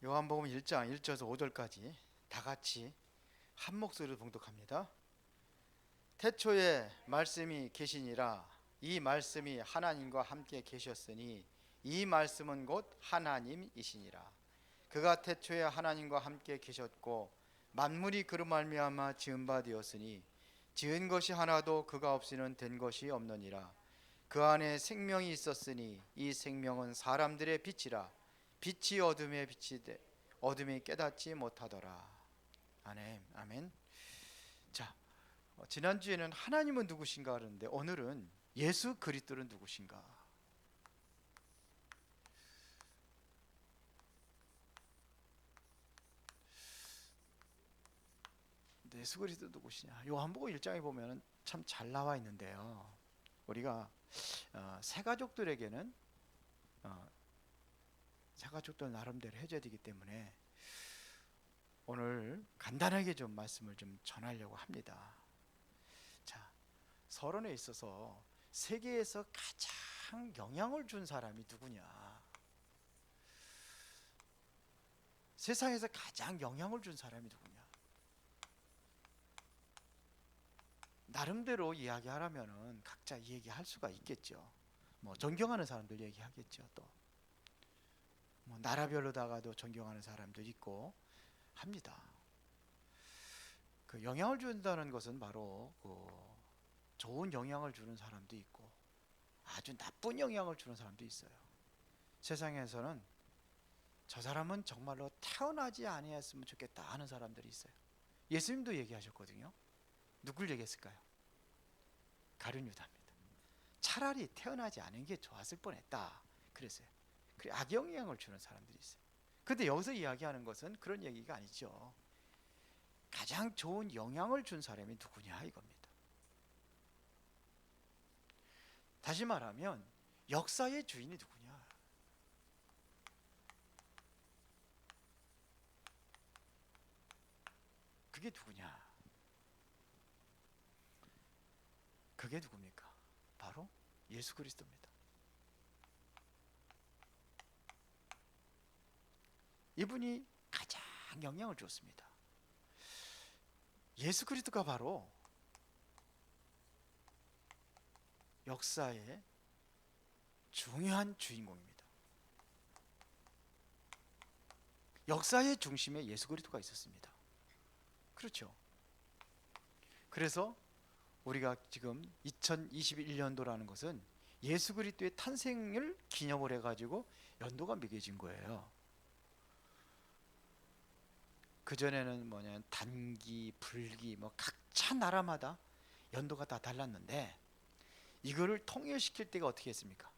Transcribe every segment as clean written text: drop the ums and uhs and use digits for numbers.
요한복음 1장 1절에서 5절까지 다 같이 한 목소리로 봉독합니다. 태초에 말씀이 계시니라. 이 말씀이 하나님과 함께 계셨으니 이 말씀은 곧 하나님이시니라. 그가 태초에 하나님과 함께 계셨고 만물이 그로 말미암아 지은 바 되었으니 지은 것이 하나도 그가 없이는 된 것이 없느니라. 그 안에 생명이 있었으니 이 생명은 사람들의 빛이라. 빛이 어둠에 비치되 어둠이 깨닫지 못하더라. 아멘. 아멘. 자, 지난주에는 하나님은 누구신가 하는데 오늘은 예수 그리스도는 누구신가? 예수 그리스도 누구시냐? 요한복음 1장에 보면 참 잘 나와 있는데요. 우리가 새 가족들에게는 새 가족들 나름대로 해줘야 되기 때문에 오늘 간단하게 좀 말씀을 좀 전하려고 합니다. 자, 서론에 있어서 세계에서 가장 영향을 준 사람이 누구냐? 세상에서 가장 영향을 준 사람이 누구냐? 나름대로 이야기하라면은 각자 얘기할 수가 있겠죠. 뭐 존경하는 사람들 얘기하겠죠. 또 뭐 나라별로다가도 존경하는 사람도 있고 합니다. 그 영향을 준다는 것은 바로 좋은 영향을 주는 사람도 있고 아주 나쁜 영향을 주는 사람도 있어요. 세상에서는 저 사람은 정말로 태어나지 아니했으면 좋겠다 하는 사람들이 있어요. 예수님도 얘기하셨거든요. 누굴 얘기했을까요? 가룟 유다입니다. 차라리 태어나지 않은 게 좋았을 뻔했다 그랬어요. 그래, 악영향을 주는 사람들이 있어요. 근데 여기서 이야기하는 것은 그런 얘기가 아니죠. 가장 좋은 영향을 준 사람이 누구냐 이겁니다. 다시 말하면 역사의 주인이 누구냐? 그게 누구냐? 그게 누굽니까? 바로 예수 그리스도입니다. 이분이 가장 영향을 줬습니다. 예수 그리스도가 바로 역사의 중요한 주인공입니다. 역사의 중심에 예수 그리스도가 있었습니다. 그렇죠. 그래서 우리가 지금 2021년도라는 것은 예수 그리스도의 탄생을 기념을 해가지고 연도가 매겨진 거예요. 그전에는 뭐냐면 단기, 불기 뭐 각자 나라마다 연도가 다 달랐는데 이거를 통일시킬 때가 어떻게 했습니까?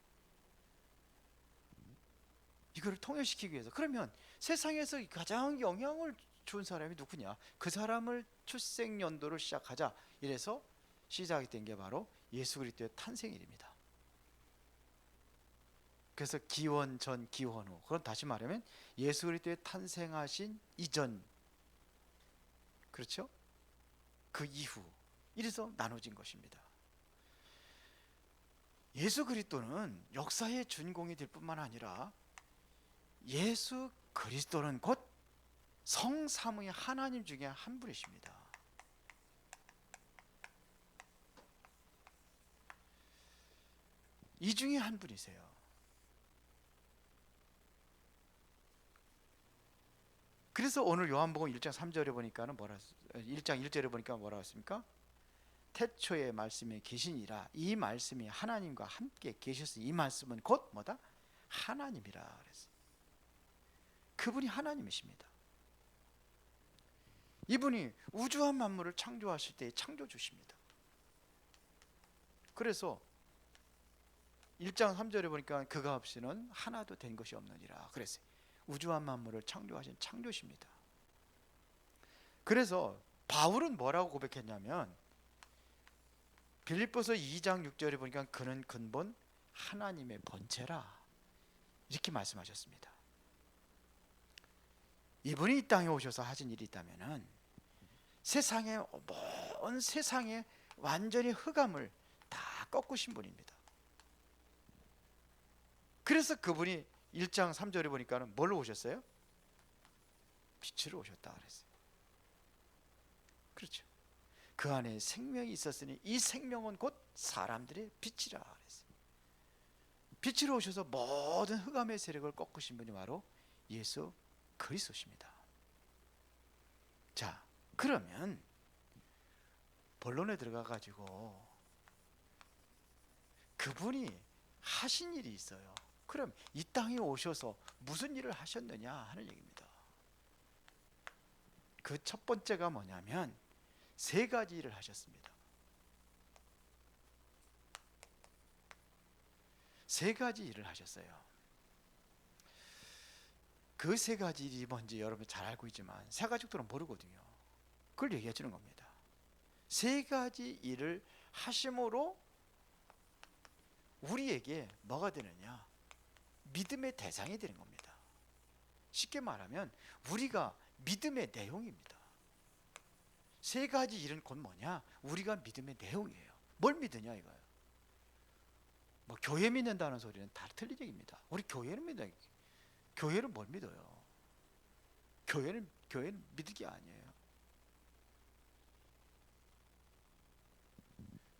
이거를 통일시키기 위해서 그러면 세상에서 가장 영향을 준 사람이 누구냐? 그 사람을 출생 연도로 시작하자 이래서 시작이 된 게 바로 예수 그리스도의 탄생일입니다. 그래서 기원 전 기원 후, 그럼 다시 말하면 예수 그리스도의 탄생하신 이전, 그렇죠? 그 이후 이래서 나눠진 것입니다. 예수 그리스도는 역사의 주인공이 될 뿐만 아니라 예수 그리스도는 곧 성삼위 하나님 중에 한 분이십니다. 이 중에 한 분이세요. 그래서 오늘 요한복음 1장 3절에 보니까는 1장 1절에 보니까 뭐라고 했습니까? 태초에 말씀이 계시니라. 이 말씀이 하나님과 함께 계셨으니 이 말씀은 곧 뭐다? 하나님이라 그랬어요. 그분이 하나님이십니다. 이분이 우주와 만물을 창조하실 때의 창조주십니다. 그래서 1장 3절에 보니까 그가 없이는 하나도 된 것이 없느니라 그랬어요. 우주와 만물을 창조하신 창조십니다. 그래서 바울은 뭐라고 고백했냐면 빌립보서 2장 6절에 보니까 그는 근본 하나님의 본체라 이렇게 말씀하셨습니다. 이분이 이 땅에 오셔서 하신 일이 있다면은 온 세상의 완전히 흑암을 다 꺾으신 분입니다. 그래서 그분이 1장 3절에 보니까는 뭘로 오셨어요? 빛으로 오셨다 그랬어요. 그렇죠. 그 안에 생명이 있었으니 이 생명은 곧 사람들의 빛이라 그랬어요. 빛으로 오셔서 모든 흑암의 세력을 꺾으신 분이 바로 예수 그리스도십니다. 자, 그러면 본론에 들어가 가지고 그분이 하신 일이 있어요. 그럼 이 땅에 오셔서 무슨 일을 하셨느냐 하는 얘기입니다. 그 첫 번째가 뭐냐면 세 가지 일을 하셨습니다. 세 가지 일을 하셨어요. 그 세 가지 일이 뭔지 여러분 잘 알고 있지만 새 가족들은 모르거든요. 그걸 얘기해 주는 겁니다. 세 가지 일을 하심으로 우리에게 뭐가 되느냐? 믿음의 대상이 되는 겁니다. 쉽게 말하면 우리가 믿음의 내용입니다. 세 가지 일은 곧 뭐냐? 우리가 믿음의 내용이에요. 뭘 믿으냐 이거예요. 뭐 교회 믿는다는 소리는 다 틀린 얘기입니다. 우리 교회는 믿어요. 교회는 뭘 믿어요? 교회는 믿을 게 아니에요.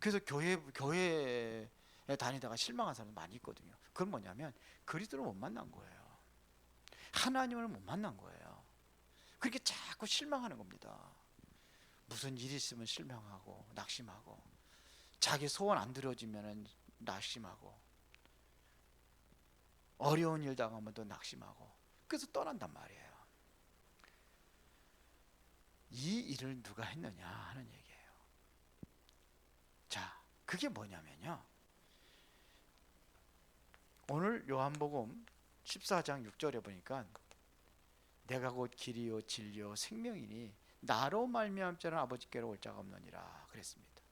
그래서 교회에 다니다가 실망한 사람이 많이 있거든요. 그건 뭐냐면 그리스도를 못 만난 거예요. 하나님을 못 만난 거예요. 그렇게 자꾸 실망하는 겁니다. 무슨 일이 있으면 실망하고 낙심하고 자기 소원 안 들어지면 낙심하고 어려운 일 당하면 또 낙심하고 그래서 떠난단 말이에요. 이 일을 누가 했느냐 하는 얘기예요. 자, 그게 뭐냐면요. 오늘 요한복음 14장 6절에 보니까 내가 곧 길이요 진리요 생명이니 나로 말미암지 자는 아버지께로 올 자가 없느니라 그랬습니다.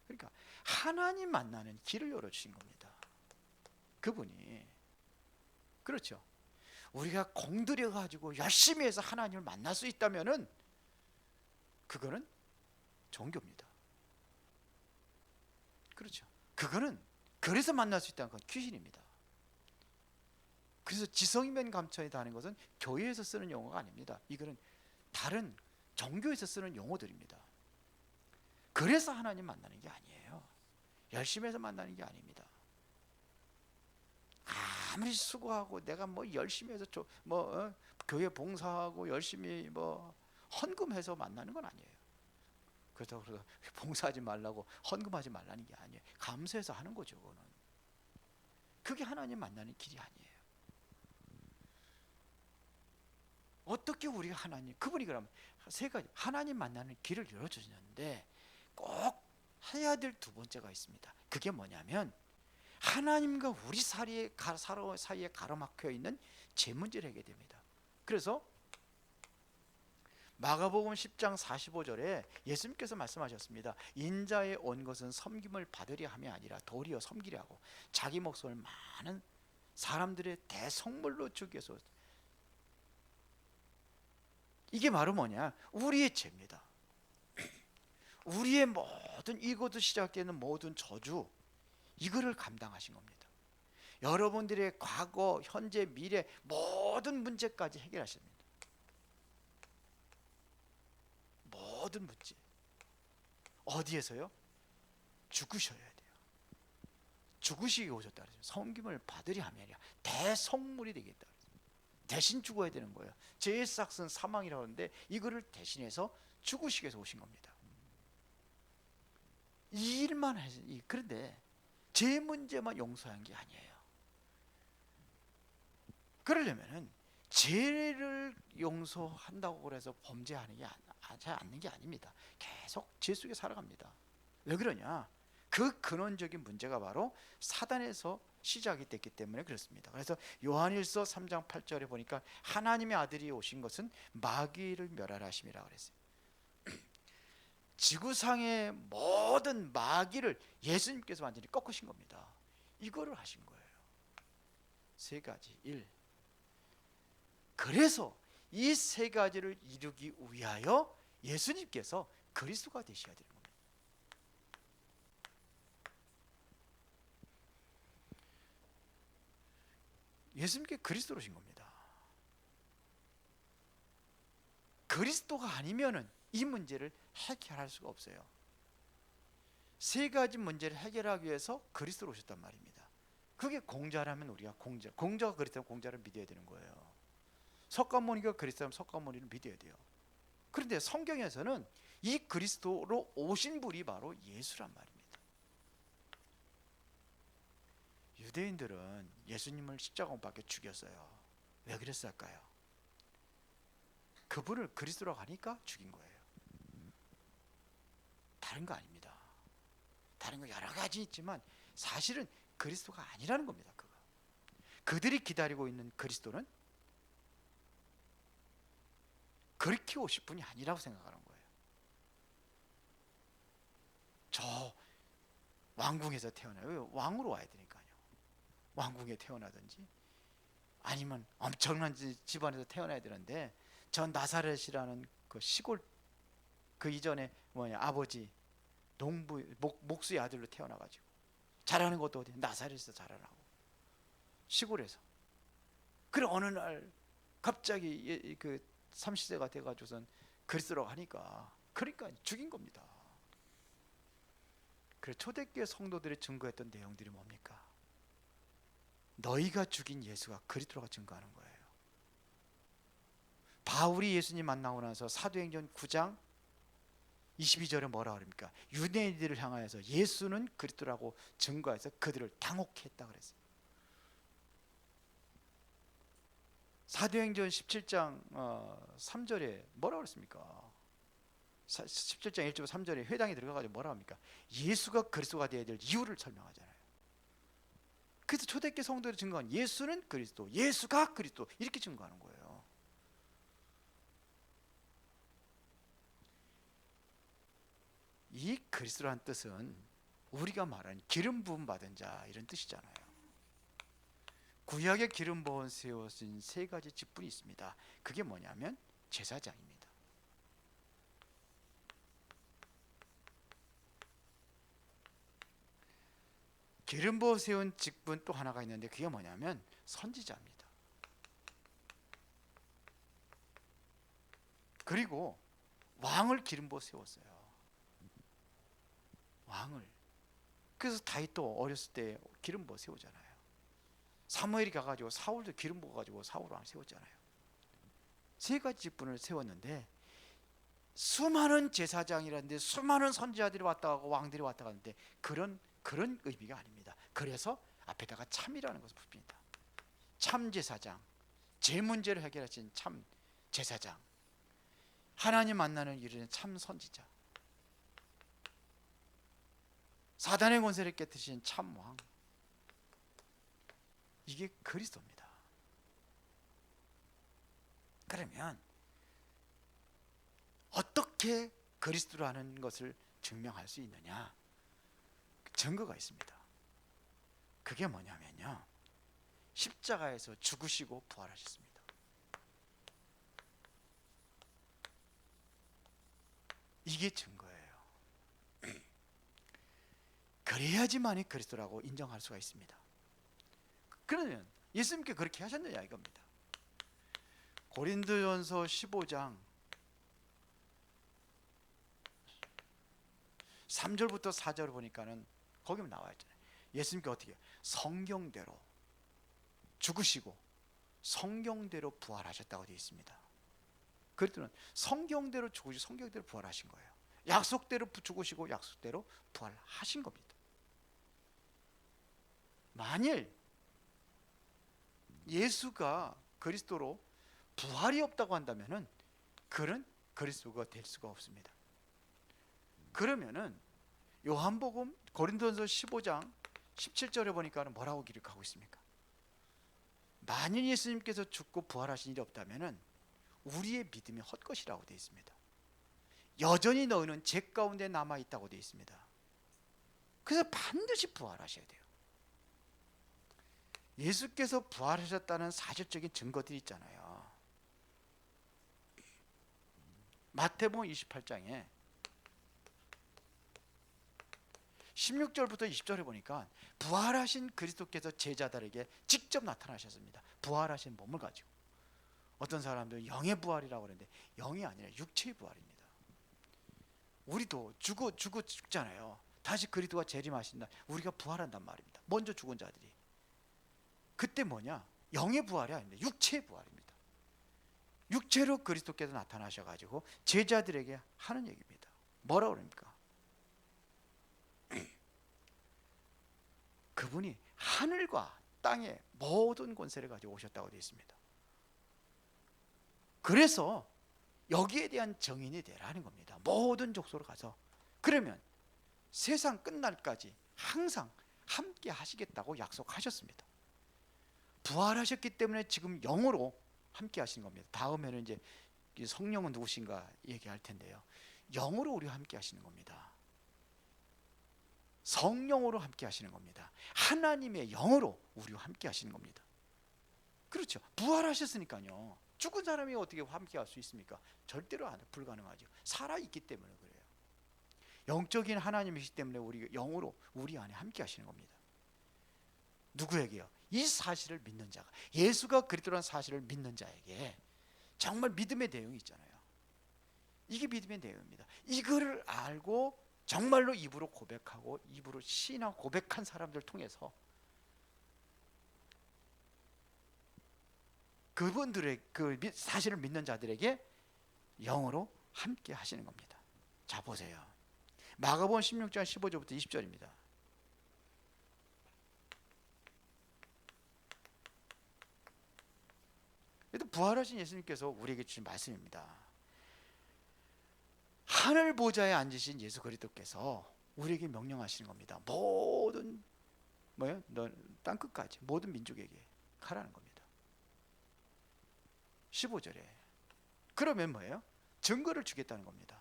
그러니까 하나님 만나는 길을 열어주신 겁니다. 그분이. 그렇죠. 우리가 공들여 가지고 열심히 해서 하나님을 만날 수 있다면은 그거는 종교입니다. 그렇죠. 그거는 그래서 만날 수 있다는 건 귀신입니다. 그래서 지성이면 감천이다 하는 것은 교회에서 쓰는 용어가 아닙니다. 이거는 다른 종교에서 쓰는 용어들입니다. 그래서 하나님 만나는 게 아니에요. 열심히 해서 만나는 게 아닙니다. 아무리 수고하고 내가 뭐 열심히 해서 교회 봉사하고 열심히 뭐 헌금해서 만나는 건 아니에요. 그렇다고 그래서 봉사하지 말라고 헌금하지 말라는 게 아니에요. 감사해서 하는 거죠. 그거는. 그게 하나님 만나는 길이 아니에요. 어떻게 우리가 그분이 그러면 세 가지 하나님 만나는 길을 열어주셨는데 꼭 해야 될 두 번째가 있습니다. 그게 뭐냐면 하나님과 우리 사이에 가로막혀 있는 죄 문제를 해결해야 됩니다. 그래서 마가복음 10장 45절에 예수님께서 말씀하셨습니다. 인자에 온 것은 섬김을 받으려 함이 아니라 도리어 섬기려 하고 자기 목숨을 많은 사람들의 대성물로 주기 위해서. 이게 바로 뭐냐? 우리의 죄입니다. 우리의 모든 이곳도 시작되는 모든 저주 이거를 감당하신 겁니다. 여러분들의 과거, 현재, 미래 모든 문제까지 해결하십니다. 모든 문제. 어디에서요? 죽으셔야 돼요. 죽으시기 오셨다 그랬어요. 섬김을 받으려 하면 대성물이 되겠다. 대신 죽어야 되는 거예요. 죄의 삭은 사망이라고 하는데 이거를 대신해서 죽으시기 위해서 오신 겁니다. 이 일만 해서 그런데 죄 문제만 용서한 게 아니에요. 그러려면은 죄를 용서한다고 그래서 범죄하는 게 하지 않는 게 아닙니다. 계속 죄 속에 살아갑니다. 왜 그러냐? 그 근원적인 문제가 바로 사단에서 시작이 됐기 때문에 그렇습니다. 그래서 요한일서 3장 8절에 보니까 하나님의 아들이 오신 것은 마귀를 멸하라 하심이라 그랬어요. 지구상의 모든 마귀를 예수님께서 완전히 꺾으신 겁니다. 이거를 하신 거예요. 세 가지 일. 그래서 이 세 가지를 이루기 위하여 예수님께서 그리스도가 되셔야 되는 겁니다. 예수님께 그리스도로 오신 겁니다. 그리스도가 아니면은 이 문제를 해결할 수가 없어요. 세 가지 문제를 해결하기 위해서 그리스도로 오셨단 말입니다. 그게 공자라면 우리가 공자가 그리스도면 공자를 믿어야 되는 거예요. 석가모니가 그리스도면 석가모니를 믿어야 돼요. 그런데 성경에서는 이 그리스도로 오신 분이 바로 예수란 말입니다. 유대인들은 예수님을 십자가 못 박혀 죽였어요. 왜 그랬을까요? 그분을 그리스도라고 하니까 죽인 거예요. 다른 거 아닙니다. 다른 거 여러 가지 있지만 사실은 그리스도가 아니라는 겁니다. 그들이 기다리고 있는 그리스도는 그렇게 오실 분이 아니라고 생각하는 거예요. 저 왕궁에서 태어나요. 왕으로 와야 되니까요. 왕궁에 태어나든지 아니면 엄청난 집안에서 태어나야 되는데 전 나사렛이라는 그 시골, 그 이전에 아버지 농부 목수의 아들로 태어나가지고 자라는 것도 어디 나사렛에서 자라나고 시골에서. 그래 어느 날 갑자기 그 30세가 돼가지고선 그리스도라고 하니까 그러니까 죽인 겁니다. 그래 초대교회 성도들이 증거했던 내용들이 뭡니까? 너희가 죽인 예수가 그리스도라고 증거하는 거예요. 바울이 예수님 만나고 나서 사도행전 9장 22절에 뭐라 그럽니까? 유대인들을 향하여서 예수는 그리스도라고 증거해서 그들을 당혹해 했다 그랬어요. 사도행전 17장 3절에 뭐라 그랬습니까? 17장 1절 3절에 회당에 들어가가지고 뭐라 합니까? 예수가 그리스도가 되어야 될 이유를 설명하잖아요. 그래서 초대교회 성도들이 증거한 예수는 그리스도, 예수가 그리스도 이렇게 증거하는 거예요. 이 그리스도라는 뜻은 우리가 말하는 기름 부음 받은 자 이런 뜻이잖아요. 구약의 기름 부음 세워진 세 가지 직분이 있습니다. 그게 뭐냐면 제사장입니다. 기름 부어 세운 직분 또 하나가 있는데 그게 뭐냐면 선지자입니다. 그리고 왕을 기름 부어 세웠어요. 왕을. 그래서 다윗도 어렸을 때 기름 부어 세우잖아요. 사무엘이 가가지고 사울도 기름 부어가지고 사울 왕 세웠잖아요. 세 가지 직분을 세웠는데 수많은 제사장이라는데 수많은 선지자들이 왔다 가고 왕들이 왔다 가는데 그런 의미가 아닙니다. 그래서 앞에다가 참이라는 것을 붙입니다. 참 제사장, 제 문제를 해결하신 참 제사장, 하나님 만나는 일은 참 선지자, 사단의 권세를 깨뜨리신 참 왕. 이게 그리스도입니다. 그러면 어떻게 그리스도라는 것을 증명할 수 있느냐? 증거가 있습니다. 그게 뭐냐면요, 십자가에서 죽으시고 부활하셨습니다. 이게 증거예요. 그래야지만이 그리스도라고 인정할 수가 있습니다. 그러면 예수님께 그렇게 하셨느냐 이겁니다. 고린도전서 15장 3절부터 4절을 보니까는 거기 나와 있잖아요. 예수님께 어떻게 성경대로 죽으시고 성경대로 부활하셨다고 되어 있습니다. 그랬더니 성경대로 죽으시고 성경대로 부활하신 거예요. 약속대로 죽으시고 약속대로 부활하신 겁니다. 만일 예수가 그리스도로 부활이 없다고 한다면은 그는 그리스도가 될 수가 없습니다. 그러면은 요한복음 고린도전서 15장 17절에 보니까는 뭐라고 기록하고 있습니까? 만일 예수님께서 죽고 부활하신 일이 없다면은 우리의 믿음이 헛것이라고 되어 있습니다. 여전히 너희는 죄 가운데 남아 있다고 되어 있습니다. 그래서 반드시 부활하셔야 돼요. 예수께서 부활하셨다는 사실적인 증거들이 있잖아요. 마태복음 28장에 16절부터 20절에 보니까 부활하신 그리스도께서 제자들에게 직접 나타나셨습니다. 부활하신 몸을 가지고 어떤 사람들은 영의 부활이라고 그러는데 영이 아니라 육체의 부활입니다. 우리도 죽잖아요. 다시 그리스도가 재림하신 날 우리가 부활한단 말입니다. 먼저 죽은 자들이. 그때 뭐냐? 영의 부활이 아닙니다. 육체의 부활입니다. 육체로 그리스도께서 나타나셔가지고 제자들에게 하는 얘기입니다. 뭐라고 그럽니까? 그분이 하늘과 땅의 모든 권세를 가지고 오셨다고 되어 있습니다. 그래서 여기에 대한 증인이 되라는 겁니다. 모든 족속으로 가서. 그러면 세상 끝날까지 항상 함께 하시겠다고 약속하셨습니다. 부활하셨기 때문에 지금 영으로 함께 하시는 겁니다. 다음에는 이제 성령은 누구신가 얘기할 텐데요. 영으로 우리와 함께 하시는 겁니다. 성령으로 함께 하시는 겁니다. 하나님의 영으로 우리와 함께 하시는 겁니다. 그렇죠. 부활하셨으니까요. 죽은 사람이 어떻게 함께 할 수 있습니까? 절대로 불가능하죠. 살아있기 때문에 그래요. 영적인 하나님이시기 때문에 우리 영으로 우리 안에 함께 하시는 겁니다. 누구에게요? 이 사실을 믿는 자가, 예수가 그리스도라는 사실을 믿는 자에게 정말 믿음의 내용이 있잖아요. 이게 믿음의 내용입니다. 이거를 알고 정말로 입으로 고백하고 입으로 시인하고 고백한 사람들 통해서 그분들의 그 사실을 믿는 자들에게 영으로 함께 하시는 겁니다. 자 보세요. 마가복음 16장 15절부터 20절입니다. 부활하신 예수님께서 우리에게 주신 말씀입니다. 하늘 보좌에 앉으신 예수 그리스도께서 우리에게 명령하시는 겁니다. 모든 뭐예요? 땅 끝까지 모든 민족에게 가라는 겁니다. 15절에 그러면 뭐예요? 증거를 주겠다는 겁니다.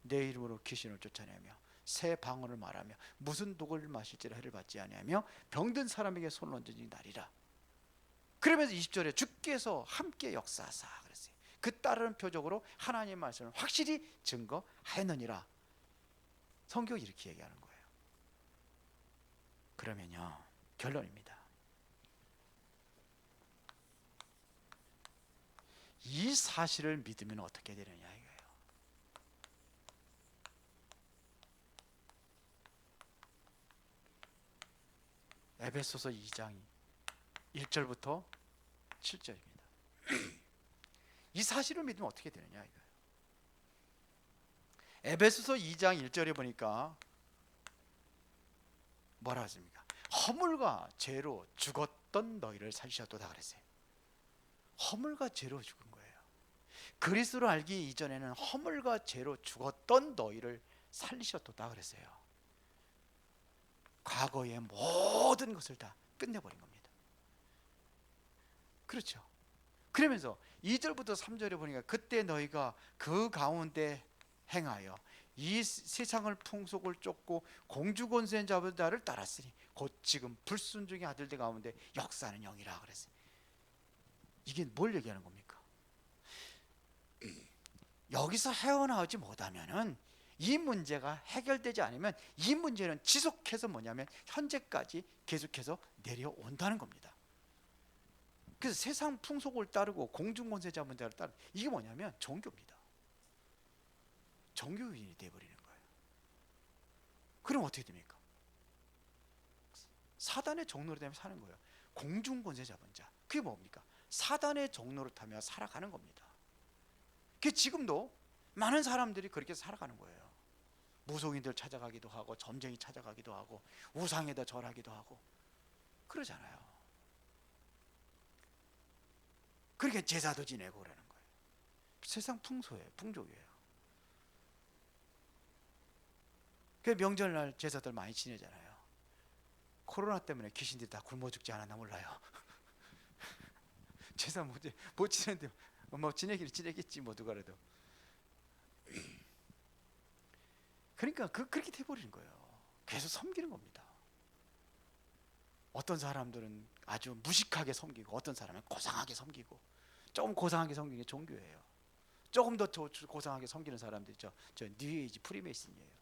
내 이름으로 귀신을 쫓아내며 새 방언을 말하며 무슨 독을 마실지라 해를 받지 아니하며 병든 사람에게 손을 얹은 날이라. 그러면서 20절에 주께서 함께 역사하사 그랬어요. 그 따르는 표적으로 하나님의 말씀을 확실히 증거하였느니라. 성경이 이렇게 얘기하는 거예요. 그러면요, 결론입니다. 이 사실을 믿으면 어떻게 되느냐 이거예요. 에베소서 2장 1절부터 7절입니다. 이 사실을 믿으면 어떻게 되느냐 이거예요. 에베소서 2장 1절에 보니까 뭐라 하십니까? 허물과 죄로 죽었던 너희를 살리셨도다 그랬어요. 허물과 죄로 죽은 거예요. 그리스도를 알기 이전에는 허물과 죄로 죽었던 너희를 살리셨도다 그랬어요. 과거의 모든 것을 다 끝내버린 겁니다. 그렇죠. 그러면서 2절부터 3절에 보니까 그때 너희가 그 가운데 행하여 이 세상을 풍속을 쫓고 공주권세인 자들을 따랐으니 곧 지금 불순종의 아들들 가운데 역사하는 영이라 그랬어요. 이게 뭘 얘기하는 겁니까? 여기서 헤어나오지 못하면은 이 문제가 해결되지 않으면 이 문제는 지속해서 뭐냐면 현재까지 계속해서 내려온다는 겁니다. 그래서 세상 풍속을 따르고 공중권세자 문제를 따르고 이게 뭐냐면 종교입니다. 종교인이 되어버리는 거예요. 그럼 어떻게 됩니까? 사단의 종로로 되면 사는 거예요. 공중권세 잡은 자. 그게 뭡니까? 사단의 종로로 타며 살아가는 겁니다. 그 지금도 많은 사람들이 그렇게 살아가는 거예요. 무속인들 찾아가기도 하고 점쟁이 찾아가기도 하고 우상에다 절하기도 하고 그러잖아요. 그렇게 제사도 지내고 그러는 거예요. 세상 풍소예요. 풍족이에요. 그 명절날 제사들 많이 지내잖아요. 코로나 때문에 귀신들이 다 굶어 죽지 않았나 몰라요. 제사 못 지내는데 뭐 지내겠지 뭐 누가라도. 그러니까 그렇게 돼버리는 거예요. 계속 섬기는 겁니다. 어떤 사람들은 아주 무식하게 섬기고 어떤 사람은 고상하게 섬기고 조금 고상하게 섬기는 게 종교예요. 조금 더 고상하게 섬기는 사람들이 저 뉴에이지 프리메이슨이에요.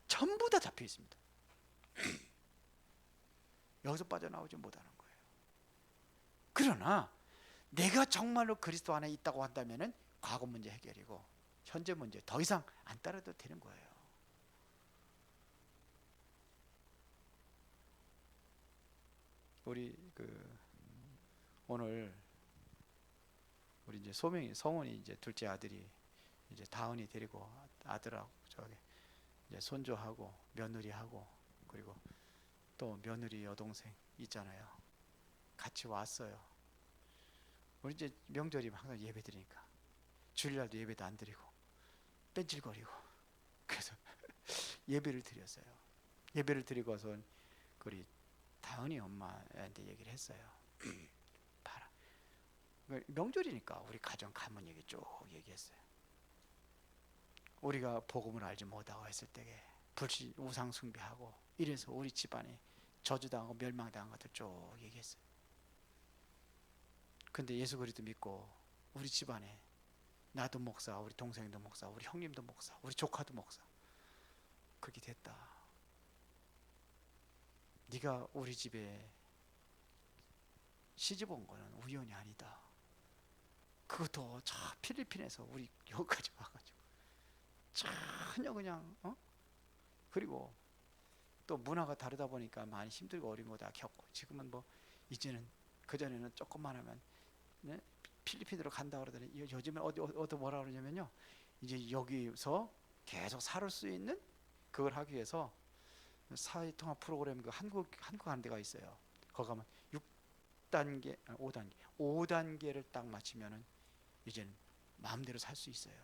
전부 다 잡혀 있습니다. 여기서 빠져나오지 못하는 거예요. 그러나 내가 정말로 그리스도 안에 있다고 한다면은 과거 문제 해결이고 현재 문제 더 이상 안 따라도 되는 거예요. 우리 오늘 우리 이제 성훈이 이제 둘째 아들이 이제 다은이 데리고 아들하고 저기 이제 손주하고 며느리하고 그리고 또 며느리 여동생 있잖아요. 같이 왔어요. 우리 이제 명절이면 항상 예배 드리니까 주일날도 예배도 안 드리고 뺀질거리고 그래서 예배를 드렸어요. 예배를 드리고서 우리 다은이 엄마한테 얘기를 했어요. 봐라. 명절이니까 우리 가정 가문 얘기 쭉 얘기했어요. 우리가 복음을 알지 못하고 했을 때에 불신 우상 숭배하고 이래서 우리 집안에 저주당하고 멸망당한 것들 쭉 얘기했어요. 근데 예수 그리스도 믿고 우리 집안에 나도 목사, 우리 동생도 목사, 우리 형님도 목사, 우리 조카도 목사 그렇게 됐다. 네가 우리 집에 시집 온 거는 우연이 아니다. 그것도 저 필리핀에서 우리 여기까지 와가지고 전혀 그냥 그리고 또 문화가 다르다 보니까 많이 힘들고 어려운 거 다 겪고 지금은 뭐 이제는 그전에는 조금만 하면 네? 필리핀으로 간다 그러더니 요즘에 어디 뭐라 그러냐면요 이제 여기서 계속 살 수 있는 그걸 하기 위해서 사회통합 프로그램 그 한국 하는 데가 있어요. 거기 가면 6단계 5단계를 딱 마치면은 이제는 마음대로 살 수 있어요.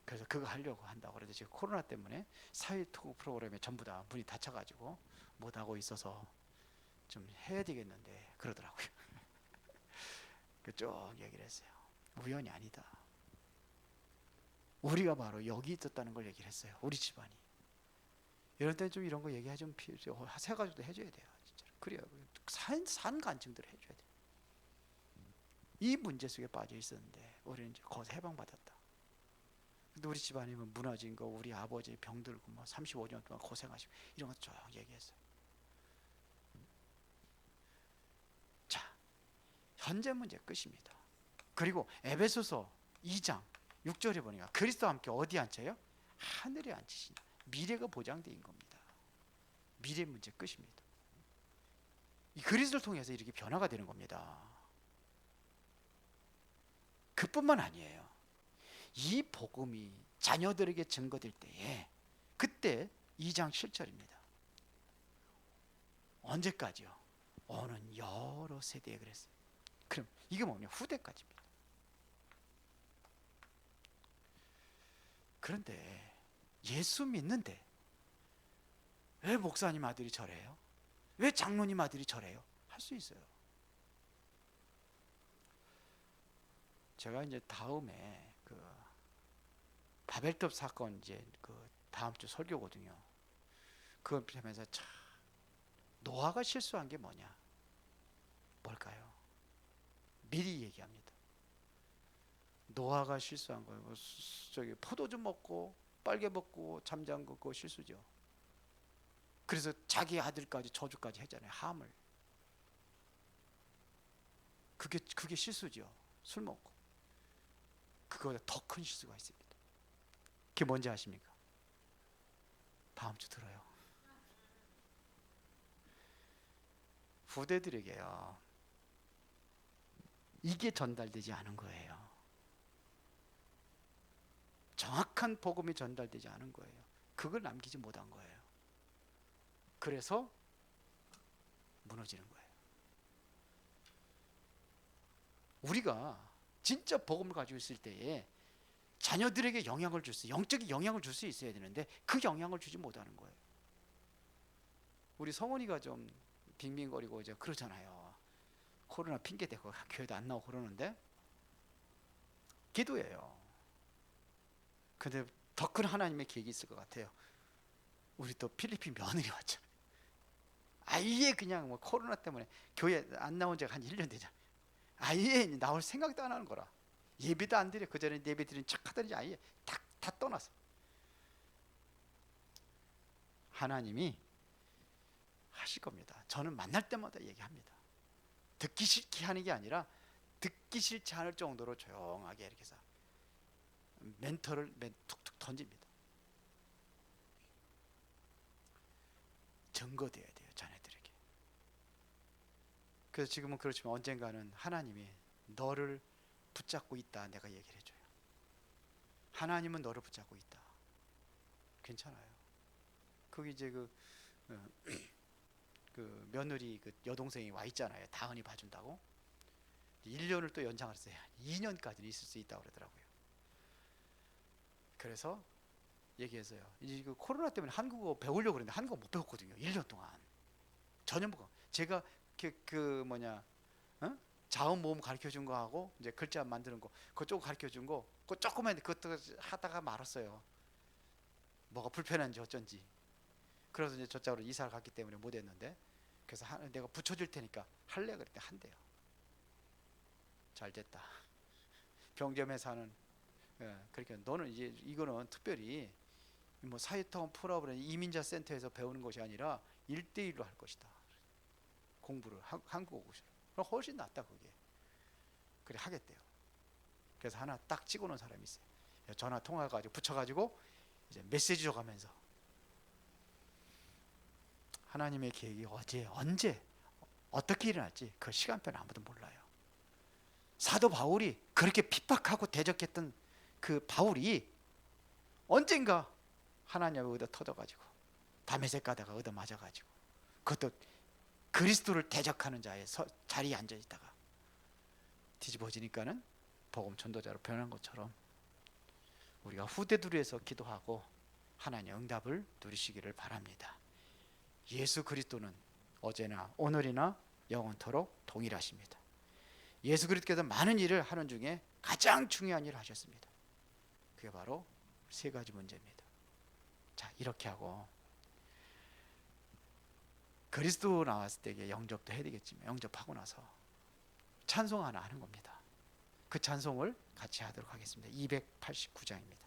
그래서 그거 하려고 한다고 그러는데 지금 코로나 때문에 사회통합 프로그램에 전부 다 문이 닫혀가지고 못하고 있어서 좀 해야 되겠는데 그러더라고요. 쭉 얘기를 했어요. 우연이 아니다. 우리가 바로 여기 있었다는 걸 얘기를 했어요. 우리 집안이. 이럴 때 좀 이런 거 얘기해 좀 세 가지도 해줘야 돼요. 진짜로. 그래야 산 간증들을 해줘야 돼요. 이 문제 속에 빠져 있었는데 우리는 이제 거기서 해방받았다. 근데 우리 집안이 뭐 무너진 거, 우리 아버지 병들고 뭐 35년 동안 고생하시고 이런 거 쭉 얘기했어요. 자, 현재 문제 끝입니다. 그리고 에베소서 2장 6절에 보니까 그리스도와 함께 어디 앉혀요? 하늘에 앉히시나. 미래가 보장된 겁니다. 미래 문제 끝입니다. 이 그리스도를 통해서 이렇게 변화가 되는 겁니다. 그뿐만 아니에요. 이 복음이 자녀들에게 증거될 때에 그때 2장 7절입니다. 언제까지요? 오는 여러 세대에 그랬어요. 그럼 이게 뭐냐? 후대까지입니다. 그런데 예수 믿는데 왜 목사님 아들이 저래요? 왜 장로님 아들이 저래요? 할 수 있어요. 제가 이제 다음에 그 바벨탑 사건 이제 그 다음 주 설교거든요. 그걸 보면서 참 노아가 실수한 게 뭐냐? 뭘까요? 미리 얘기합니다. 노아가 실수한 거예요. 저기 포도주 먹고 빨개 먹고 잠잠고 그거 실수죠. 그래서 자기 아들까지 저주까지 했잖아요. 함을. 그게 실수죠. 술 먹고. 그거보다 더 큰 실수가 있습니다. 그게 뭔지 아십니까? 다음 주 들어요. 후대들에게요. 이게 전달되지 않은 거예요. 정확한 복음이 전달되지 않은 거예요. 그걸 남기지 못한 거예요. 그래서 무너지는 거예요. 우리가 진짜 복음을 가지고 있을 때에 자녀들에게 영향을 줄 수, 영적인 영향을 줄 수 있어야 되는데 그 영향을 주지 못하는 거예요. 우리 성원이가 좀 빙빙거리고 이제 그러잖아요. 코로나 핑계 대고 교회도 안 나오고 그러는데 기도해요. 근데 더 큰 하나님의 계획이 있을 것 같아요. 우리 또 필리핀 며느리 왔잖아요. 아예 그냥 뭐 코로나 때문에 교회 안 나온 지가 한 1년 되잖아요. 아예 나올 생각도 안 하는 거라. 예배도 안 드려. 그전에 예배 드린 척 하더니 아예 다 떠났어. 하나님이 하실 겁니다. 저는 만날 때마다 얘기합니다. 듣기 싫게 하는 게 아니라 듣기 싫지 않을 정도로 조용하게 이렇게 해서 멘토를 툭툭 던집니다. 증거돼야 돼요, 자네들에게. 그래서 지금은 그렇지만 언젠가는 하나님이 너를 붙잡고 있다, 내가 얘기를 해줘요. 하나님은 너를 붙잡고 있다. 괜찮아요. 거기 이제 그 며느리 그 여동생이 와 있잖아요. 다은이 봐준다고. 1년을 또 연장을 했어요. 2년까지는 있을 수 있다고 그러더라고요. 그래서 얘기했어요. 이제 그 코로나 때문에 한국어 배우려고 그랬는데 한국어 못 배웠거든요. 1년 동안. 전혀 못. 제가 어? 자음 모음 가르쳐 준 거하고 이제 글자 만드는 거 그쪽 가르쳐 준 거 그 조그만 그것도 하다가 말았어요. 뭐가 불편한지 어쩐지. 그래서 이제 저쪽으로 이사를 갔기 때문에 못 했는데, 그래서 내가 붙여줄 테니까 할래 그랬더니 한대요. 잘 됐다. 병점에 사는. 그러니까 너는 이제 이거는 특별히 뭐 사회통합 프로그램 이민자 센터에서 배우는 것이 아니라 1대1로 할 것이다. 공부를 한국어 공부를. 그럼 훨씬 낫다 그게. 그래 하겠대요. 그래서 하나 딱 찍어놓은 사람이 있어요. 전화 통화가지고 붙여가지고 이제 메시지 줘가면서 하나님의 계획이 언제 어떻게 일어날지 그 시간표는 아무도 몰라요. 사도 바울이 그렇게 핍박하고 대적했던 그 바울이 언젠가 하나님의 얻어 터져가지고 다메섹 가다가 얻어 맞아가지고 그것도 그리스도를 대적하는 자의 자리에 앉아있다가 뒤집어지니까는 복음 전도자로 변한 것처럼 우리가 후대들을 위해서 기도하고 하나님의 응답을 누리시기를 바랍니다. 예수 그리스도는 어제나 오늘이나 영원토록 동일하십니다. 예수 그리스도께서 많은 일을 하는 중에 가장 중요한 일을 하셨습니다. 그게 바로 세 가지 문제입니다. 자, 이렇게 하고 그리스도 나왔을 때 영접도 해야 되겠지만 영접하고 나서 찬송 하나 하는 겁니다. 그 찬송을 같이 하도록 하겠습니다. 289장입니다.